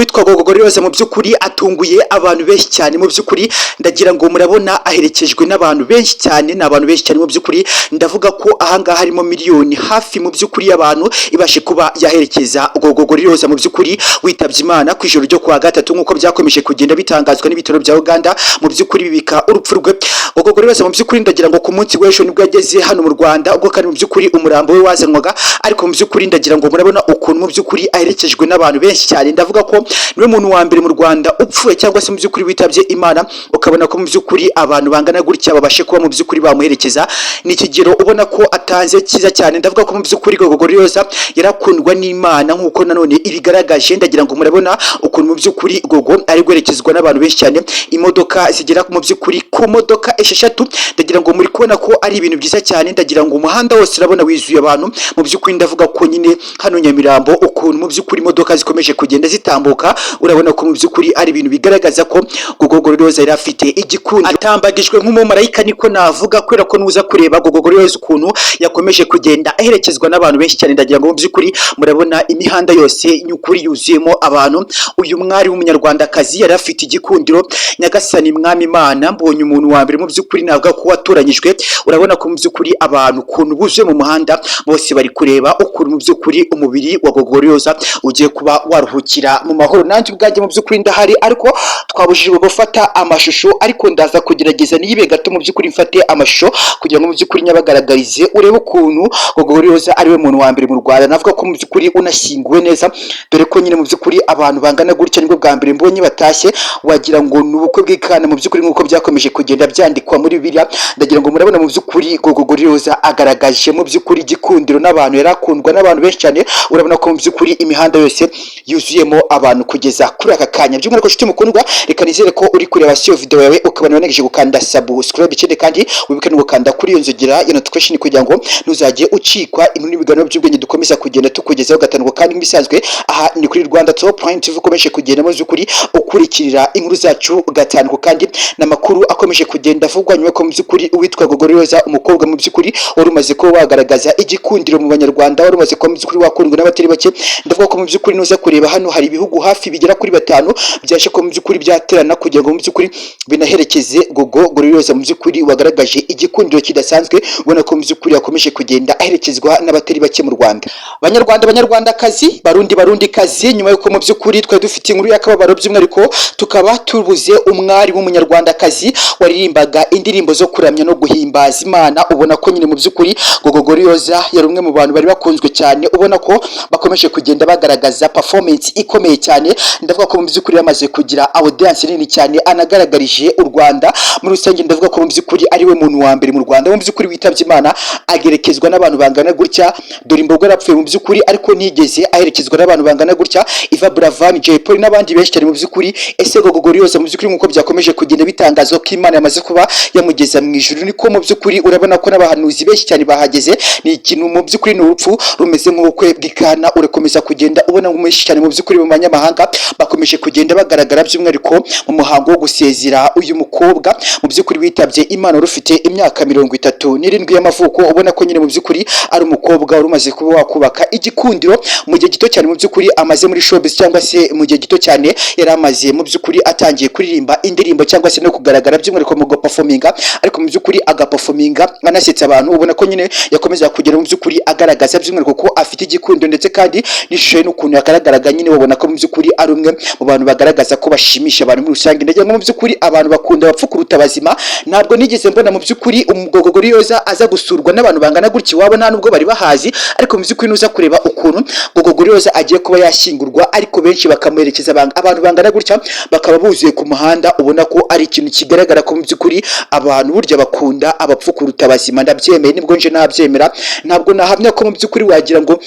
uwitwa Gogo Rioza mu byukuri atunguye abantu benshi cyane mu byukuri ndagira ngo murabona aherekejwe n'abantu benshi cyane n'abantu benshi cyane mu byukuri ndavuga ko ahangaha harimo miliyoni hafi mu byukuri y'abantu ibashe kuba yaherekeza Gogo Rioza mu byukuri witabye Imana ku ijoro ryo kwa gatatu nkuko byakomeje kugenda bitangazwa n'ibitaro bya Uganda mu byukuri bibika urupfu rwe. Gogo Rioza mu byukuri ndagira ngo ku munsi w'ejo nibwo yageze hano mu Rwanda ubwo kandi mu byukuri umurambo we wazanwaga, ariko mu byukuri ndagira ngo murabona ukuntu mu byukuri aherekejwe n'abantu benshi cyane. Ndavuga ko niwe muntu wa mbere mu Rwanda upfuye cyangwa se mu byukuri witabye Imana, ukabona ko mu byukuri abantu bangana gutya babashe kuba mu byukuri bamuherekeza. Ni ikigero ubona ko atanze cyiza cyane. Ndavuga ko mu byukuri Gogo Rioza yarakundwa n'Imana nkuko nanone ibigaragaje. Ndagira ngo murabona ukuntu mu byukuri Gogo ari guherekezwa n'abantu benshi cyane, imodoka zigera mu byukuri ku modoka esheshatu. Ndagira ngo muri kubona ko ari ibintu byiza cyane. Ndagira ngo umuhanda wose urabona wizuye abantu mu byukuri. Ndavuga ko nyine hano Nyamirambo ukuntu mu byukuri imodoka zikomeje kugenda zitambuka, urabona ko mu byukuri ari ibintu bigaragaza ko Gogo Rioza yari afite igikundi, atambagijwe nk'umumarayika niko navuga, kubera ko nuza kureba Gogo Rioza ukuntu yakomeje kugenda aherekezwa n'abantu benshi cyane. Ndagira ngo mu byukuri murabona imihanda yose nyukuri yuzuyemo abantu. Uyu mwari w'umunyarwandakazi yari afite igikundiro. Nyagasani mwami Imana, mbonye umuntu wa mbere mu byukuri navuga ko watoranyijwe. Urabona ko mu byukuri abantu ukuntu buzuye mu muhanda bose bari kureba ukuntu mu byukuri umubiri wa Gogo Rioza ugiye kuba waruhukira mu mahoro. Nanjye ubwanjye mu byukuri ndahari, ariko twabujijwe gufata amashusho, ariko ndaza kugerageza niyibe gato mu byukuri mfate amashusho kugira ngo mu byukuri nyabagaragarize urebe ukuntu Gogo Rioza ari we muntu wa mbere mu Rwanda. Navuga ko mu byukuri unashyinguwe neza, dore ko nyine mu byukuri abantu bangana gutya nibwo bwa mbere mbonye batashye, wagira ngo ni ubukwe bw'ikana mu byukuri nkuko byakomeje kugenda byandikwa muri Bibiliya. Ndagira ngo murabona mu byukuri Gogo Rioza agaragaje mu byukuri igikundiro n'abantu, yarakundwa n'abantu benshi cyane. Urabona ko mu byukuri imihanda yose yuzuyemo abantu kugeza kuri aka kanya. By'umwihariko nshuti mukundwa, reka nizere ko uri kureba iyo video yawe ukabona wanegeje gukanda subscribe cyane, kandi wibuke no gukanda kuri iyo nzogera ya notification kugira ngo ntuzajye ucikwa inkuru n'ibiganiro by'ubwenge dukomeza kugenda tukugezaho gatanu kandi bisanzwe. Aha ni kuri Rwanda Top Point TV ukomeje kugenda mu byukuri ukurikirira inkuru zacu gatanu kandi n'amakuru akomeje kugenda avugwa nyuma ko mu byukuri uwitwa Gogo Rioza umukobwa mu byukuri wari umaze ko wagaragaza igikundiro mu Banyarwanda, wari umaze ko mu byukuri wakundwa n'abatari bake. Ndavuga ko mu byukuri nuza kureba hano hari ibihugu hafi bigera kuri 5 byashe ko mu byukuri byaterana kugira ngo mu byukuri binaherekeze Gogo Rioza mu byukuri wagaragaje igikundiro kidasanzwe. Ubona ko mu byukuri yakomeje kugenda aherekezwa n'abatari bake mu Rwanda. Banyarwandakazi, Barundi kazi, nyuma yuko mu byukuri twa dufite inkuru y'akababaro by'umwihariko tukaba tubuze umwari w'umunyarwandakazi waririmbaga indirimbo zo kuramya no guhimbaza Imana. Ubona ko nyine mu byukuri Gogo Rioza yari umwe mu bantu bari bakunzwe cyane, ubona ko bakomeje kugenda bagaragaza performance ikomeye cyane. Ndavuga ko mu byukuri yamaze kugira audience nini cyane, anagaragarije u Rwanda muri rusange. Ndavuga ko mu byukuri ari we muntu wa mbere mu Rwanda mu byukuri witabye Imana, agerekezwa n'abantu bangana gutya. Dore imbogo yarapfuye mu byukuri, ariko nigeze aherekezwa n'abantu bangana gutya. Iva Buravan, Jay Polly n'abandi benshi cyane mu byukuri. Ese Gogo Rioza mu byukuri nkuko byakomeje kugenda bitangazwa ko Imana yamaze kuba yamugeza mu ijuru, niko mu byukuri urabona ko n'abahanuzi benshi cyane bahageze. Ni ikintu mu byukuri n'urupfu rumeze nk'ubukwe bw'ikana. Urakomeza kugenda ubona menshi cyane mu byukuri mu banyamahanga bakomeje kugenda bagaragara, by'umwihariko mu muhango wo gusezera uyu mukobwa mu byukuri witabye Imana rufite imyaka 37 y'amavuko. Ubona ko nyine mu byukuri ari umukobwa wari umaze kuba wakubaka igikundiro mu gihe gito cyane mu byukuri amaze muri showbiz, cyangwa se mu gihe gito cyane yari amaze mu byukuri atangiye kuririmba indirimbo cyangwa se no kugaragara by'umwihariko mu performinga, ariko mu byukuri agaperforminga anasetsa abantu. Ubona ko nyine yakomeza kugera mu byukuri agaragaza by'umwihariko ko afite igikundo, ndetse kandi n'ishusho n'ukuntu yagaragaraga nyine wabona ko mu byukuri ari umwe mu bantu bagaragaza ko bashimisha abantu muri rusange. Ndagira ngo mu byukuri abantu bakunda bapfa kuruta bazima. Ntabwo nigeze mbona mu byukuri Gogo Rioza aza gusurwa n'abantu bangana gutya, wabo nta nubwo bari bahazi, ariko mu byukuri nuza kureba ukuntu Gogo Rioza agiye kuba yashyingurwa, ariko benshi bakamuherekeza abantu bangana gutya bakaba buzuye ku muhanda. Ubona ko ari ikintu kigaragara ko mu byukuri abantu burya bakunda abapfu kuruta bazima. Ndabyemeye, nibwo nje nabyemera. Ntabwo nahamya ko mu byukuri wagira ngo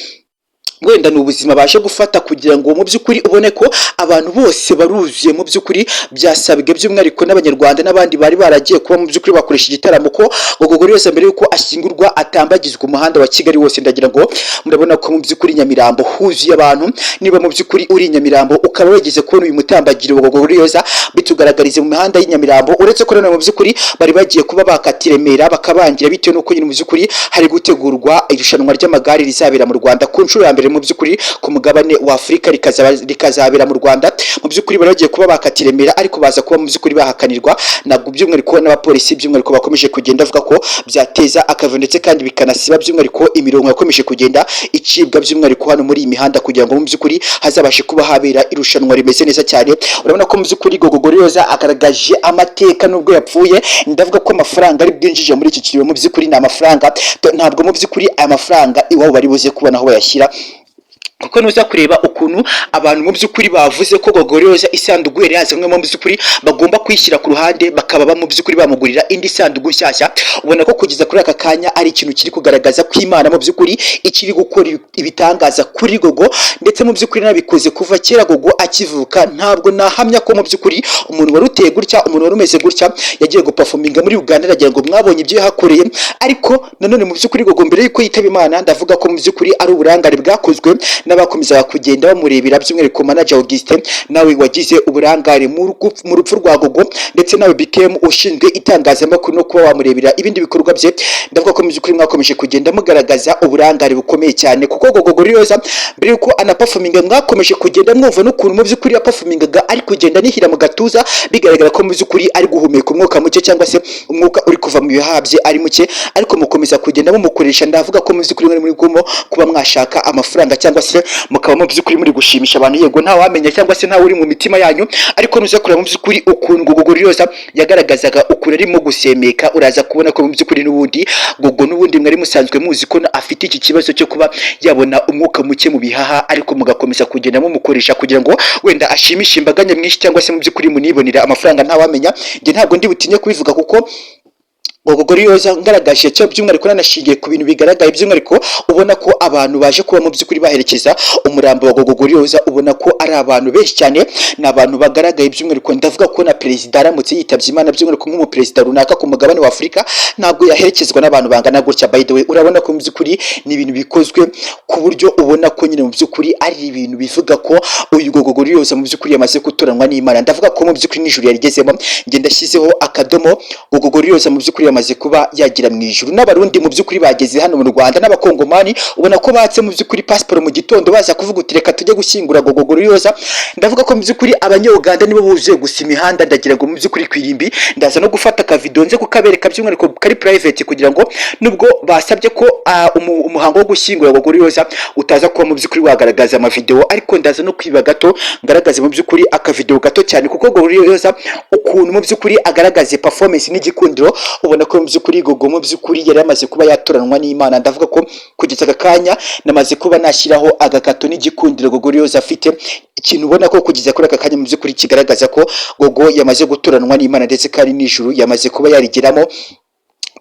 wenda n'ubuzima baje gufata kugira ngo mu byukuri ubone ko abantu bose baruzuye. Mu byukuri byasabwe by'umwihariko n'Abanyarwanda n'abandi bari baragiye kuba mu byukuri bakoresha igitaramo ko Gogo Rioza mbere yuko ashyingurwa atambagizwa umuhanda wa Kigali wose. Ndagira ngo murabona ko mu byukuri Nyamirambo huzuye abantu. Niba mu byukuri uri Nyamirambo ukaba wegeze kubona uyu mutambagiro Gogo Rioza, bitugaragarize mu mihanda y'Nyamirambo. Uretse ko none mu byukuri bari bagiye kuba bakatira Remera bakabangira, bitewe n'uko nyine mu byukuri hari gutegurwa irushanwa ry'amagare rizabera mu Rwanda ku nshuro ya mbere mbere mu by'ukuri ku mugabane wa Afurika rikazabera mu Rwanda. Mu by'ukuri bari bagiye kuba bakatiremera ariko baza kuba mu by'ukuri bahakanirwa nabwo by'umwihariko n'abapolisi by'umwihariko bakomeje kugenda avuga ko byateza akavuyo ndetse kandi bikanasiba by'umwihariko imirongo yakomeje kugenda icibwa by'umwihariko hano muri iyi mihanda kugira ngo mu by'ukuri hazabashe kuba habera irushanwa rimeze neza cyane. Urabona ko mu by'ukuri Gogo Gorioza agaragaje amateka nubwo yapfuye, ndavuga ko amafaranga ari bwinjije muri iki kirimo mu by'ukuri ni amafaranga, ntabwo mu by'ukuri aya mafaranga iwabo bari buze kubona aho bayashyira, kuko nuza kureba ukuntu abantu mu by'ukuri bavuze ko Gogo Gorioza isanduku yari yazanywe mu by'ukuri bagomba kwishyira ku ruhande bakaba mu by'ukuri bamugurira indi sanduku nshyashya. Ubona ko kugeza kuri aka kanya ari ikintu kiri kugaragaza ko Imana mu by'ukuri ikiri gukora ibitangaza kuri Gogo, ndetse mu by'ukuri nabikoze kuva kera Gogo akivuka. Ntabwo nahamya ko mu by'ukuri umuntu wari uteye gutya, umuntu wari umeze gutya yagiye guperforminga muri Uganda, ndagira ngo mwabonye ibyo yahakoreye. Ariko nanone mu by'ukuri Gogo mbere yuko yitaba Imana, ndavuga ko mu by'ukuri ari uburangare bwakozwe n'abakomeza kugenda bamurebera by'umwihariko manager Augustin nawe wagize uburangare mu rupfu rwa Gogo, ndetse nawe BKM ushinzwe itangazamakuru no kuba wamurebera ibindi bikorwa bye. Ndavuga ko mu by'ukuri mwakomeje kugenda mugaragaza uburangare bukomeye cyane, kuko Gogo Gorioza mbere yuko anaperforminga mwakomeje kugenda mwumva n'ukuntu mu by'ukuri yaperformingaga ari kugenda nihira mu gatuza, bigaragara ko mu by'ukuri ari guhumeka umwuka muke cyangwa se umwuka uri kuva mu bihaha bye ari muke, ariko mukomeza kugenda mumukoresha. Ndavuga ko mu by'ukuri muri gumo kuba mwashaka amafaranga cyangwa se mukaba mu by'ukuri muri gushimisha abantu, yego nta wamenya cyangwa se nta uri mu mitima yanyu, ariko nuza kureba mu by'ukuri ukuntu Gogo Gorioza yagaragazaga ukuntu arimo gusemeka, uraza kubona ko mu by'ukuri n'ubundi Gogo n'ubundi mwari musanzwe muzi ko afite iki kibazo cyo kuba yabona umwuka muke mu bihaha, ariko mugakomeza kugenda mumukoresha kugira ngo wenda ashimishe imbaga nyamwinshi cyangwa se mu by'ukuri munibonera amafaranga nta wamenya. Njye ntabwo ndi butinye kubivuga kuko Gogo Gorioza ngaragaje cyo by'umwihariko nanashingiye ku bintu bigaragaye by'umwihariko, ubona ko abantu baje kuba mu by'ukuri baherekeza umurambo wa Gogo Gorioza, ubona ko ari abantu benshi cyane, ni abantu bagaragaye by'umwihariko. Ndavuga ko na perezida aramutse yitabye Imana by'umwihariko nk'umuperezida runaka ku mugabane wa Afurika ntabwo yaherekezwa n'abantu bangana gutya. By the way, urabona ko mu by'ukuri ni ibintu bikozwe ku buryo ubona ko nyine mu by'ukuri ari ibintu bivuga ko uyu Gogo Gorioza mu by'ukuri yamaze gutoranwa n'Imana. Ndavuga ko mu by'ukuri n'ijuru yarigezemo, ngenda shyizeho akadomo. Gogo Gorioza mu by'ukuri yamaze kuba yagira mu ijuru. N'abarundi mu by'ukuri bageze hano mu Rwanda n'abakongomani, ubona ko batse mu by'ukuri passport mu gitondo baza kuvuga uti reka tujye gushyingura Gogo Gorioza. Ndavuga ko mu by'ukuri abanya-Uganda nibo buzuye gusa imihanda, ndagira ngo mu by'ukuri kwirimbi ndaza no gufata akavideo nze kukabereka by'umwihariko kari private, kugira ngo nubwo basabye ko umuhango wo gushyingura Gogo Gorioza utaza kuba mu by'ukuri wagaragaza amavideo, ariko ndaza no kwiba gato ngaragaze mu by'ukuri akavideo gato cyane, kuko Gogo Gorioza ukuntu mu by'ukuri agaragaze performance n'igikundiro, ubona ko mu by'ukuri Gogo mu by'ukuri yari yamaze kuba yatoranwa n'Imana. Ndavuga ko kugeza aka kanya namaze kuba nashyiraho agakato n'igikundiro Gogo Gorioza afite, ikintu ubona ko kugeza kuri aka kanya mu by'ukuri kigaragaza ko Gogo yamaze gutoranwa n'Imana, ndetse kandi n'ijuru yamaze kuba yarigeramo.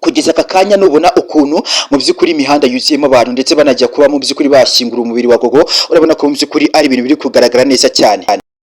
Kugeza aka kanya nubona ukuntu mu by'ukuri imihanda yuzuyemo abantu ndetse banajya kuba mu by'ukuri bashyingura umubiri wa Gogo, urabona ko mu by'ukuri ari ibintu biri kugaragara neza cyane.